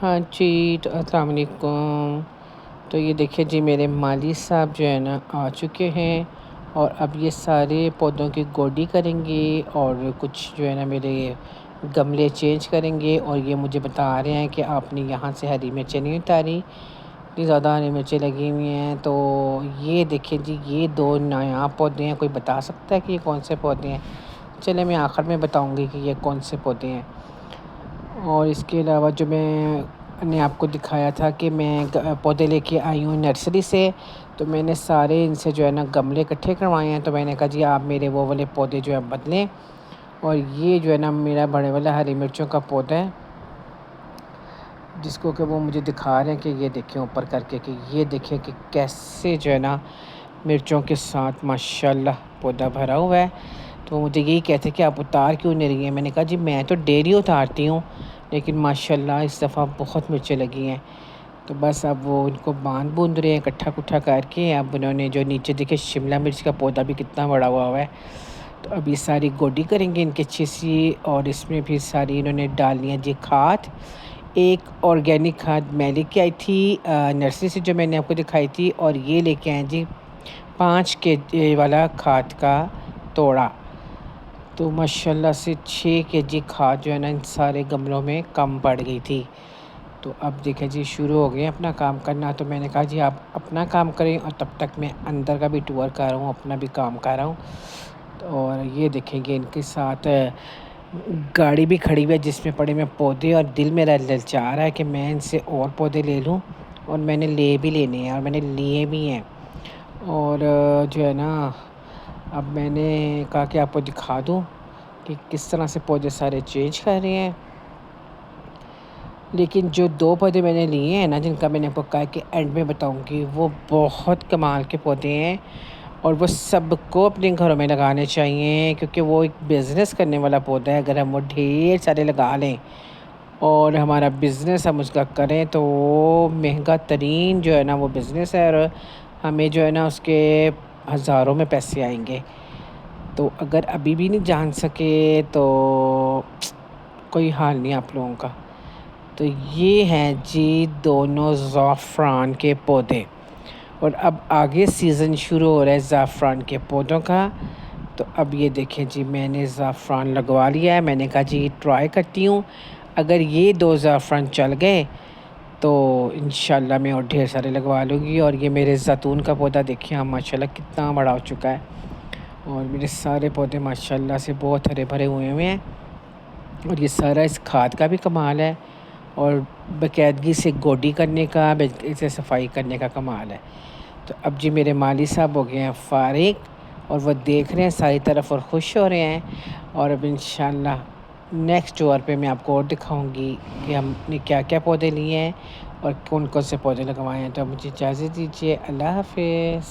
ہاں جی، تو السلام علیکم۔ تو یہ دیکھیں جی، میرے مالی صاحب جو ہے نا آ چکے ہیں، اور اب یہ سارے پودوں کی گوڈی کریں گے، اور کچھ جو ہے نا میرے گملے چینج کریں گے، اور یہ مجھے بتا رہے ہیں کہ آپ نے یہاں سے ہری مرچیں نہیں اتاری، اتنی زیادہ ہری مرچیں لگی ہوئی ہیں۔ تو یہ دیکھیں جی، یہ دو نایاب پودے ہیں، کوئی بتا سکتا ہے کہ یہ کون سے پودے ہیں؟ چلے میں آخر میں بتاؤں گی کہ یہ کون سے پودے ہیں۔ اور اس کے علاوہ جو میں نے آپ کو دکھایا تھا کہ میں پودے لے کے آئی ہوں نرسری سے، تو میں نے سارے ان سے جو ہے نا گملے اکٹھے کروائے ہیں۔ تو میں نے کہا جی آپ میرے وہ والے پودے جو ہے بدلیں، اور یہ جو ہے نا میرا بڑے والا ہری مرچوں کا پودا ہے، جس کو کہ وہ مجھے دکھا رہے ہیں کہ یہ دیکھیں اوپر کر کے، کہ یہ دیکھیں کہ کیسے جو ہے نا مرچوں کے ساتھ ماشاءاللہ پودا بھرا ہوا ہے۔ تو مجھے یہی کہتے کہ آپ اتار کیوں نہیں رہی ہیں؟ میں نے کہا جی میں تو ڈیلی اتارتی ہوں، لیکن ماشاءاللہ اس دفعہ بہت مرچیں لگی ہیں۔ تو بس اب وہ ان کو بوند رہے ہیں اکٹھا کر کے۔ اب انہوں نے جو نیچے دیکھے شملہ مرچ کا پودا بھی کتنا بڑا ہوا ہے، تو اب یہ ساری گوڈی کریں گے ان کی اچھی سی، اور اس میں بھی ساری انہوں نے ڈالنی ہے جی کھاد۔ ایک آرگینک کھاد میں لے کے آئی تھی نرسری سے، جو میں نے آپ کو دکھائی تھی، اور یہ لے کے آئے جی 5 kg والا کھاد کا توڑا۔ تو ماشاءاللہ سے 6 kg کھاد جو ہے نا ان سارے گملوں میں کم پڑ گئی تھی۔ تو اب دیکھیں جی شروع ہو گئے اپنا کام کرنا۔ تو میں نے کہا جی آپ اپنا کام کریں، اور تب تک میں اندر کا بھی ٹور کر رہا ہوں، اپنا بھی کام کر رہا ہوں۔ اور یہ دیکھیں گے ان کے ساتھ گاڑی بھی کھڑی ہوئی ہے جس میں پڑے میں پودے، اور دل میرا للچا رہا ہے کہ میں ان سے اور پودے لے لوں، اور میں نے لے بھی لینے ہیں، اور میں نے لیے بھی ہیں۔ اور جو ہے نا اب میں نے کہا کہ آپ کو دکھا دوں کہ کس طرح سے پودے سارے چینج کر رہے ہیں۔ لیکن جو 2 پودے میں نے لیے ہیں نا، جن کا میں نے آپ کو کہا کہ اینڈ میں بتاؤں گی، وہ بہت کمال کے پودے ہیں، اور وہ سب کو اپنے گھروں میں لگانے چاہیے، کیونکہ وہ ایک بزنس کرنے والا پودا ہے۔ اگر ہم وہ ڈھیر سارے لگا لیں اور ہمارا بزنس ہم اس کا کریں، تو وہ مہنگا ترین جو ہے نا وہ بزنس ہے، اور ہمیں جو ہے نا اس کے ہزاروں میں پیسے آئیں گے۔ تو اگر ابھی بھی نہیں جان سکے تو کوئی حال نہیں آپ لوگوں کا۔ تو یہ ہیں جی دونوں زعفران کے پودے، اور اب آگے سیزن شروع ہو رہا ہے زعفران کے پودوں کا۔ تو اب یہ دیکھیں جی میں نے زعفران لگوا لیا ہے۔ میں نے کہا جی ٹرائی کرتی ہوں، اگر یہ 2 زعفران چل گئے تو انشاءاللہ میں اور ڈھیر سارے لگوا لوں گی۔ اور یہ میرے زیتون کا پودا دیکھیں آپ ماشاءاللہ کتنا بڑا ہو چکا ہے، اور میرے سارے پودے ماشاءاللہ سے بہت ہرے بھرے ہوئے ہیں۔ اور یہ سارا اس کھاد کا بھی کمال ہے، اور باقاعدگی سے گوڈی کرنے کا، باقاعدگی سے صفائی کرنے کا کمال ہے۔ تو اب جی میرے مالی صاحب ہو گئے ہیں فارغ، اور وہ دیکھ رہے ہیں ساری طرف اور خوش ہو رہے ہیں۔ اور اب انشاءاللہ نیکسٹ ٹور پہ میں آپ کو اور دکھاؤں گی کہ ہم نے کیا کیا پودے لیے ہیں، اور کون کون سے پودے لگوائے ہیں۔ تو اب مجھے اجازت دیجیے، اللہ حافظ۔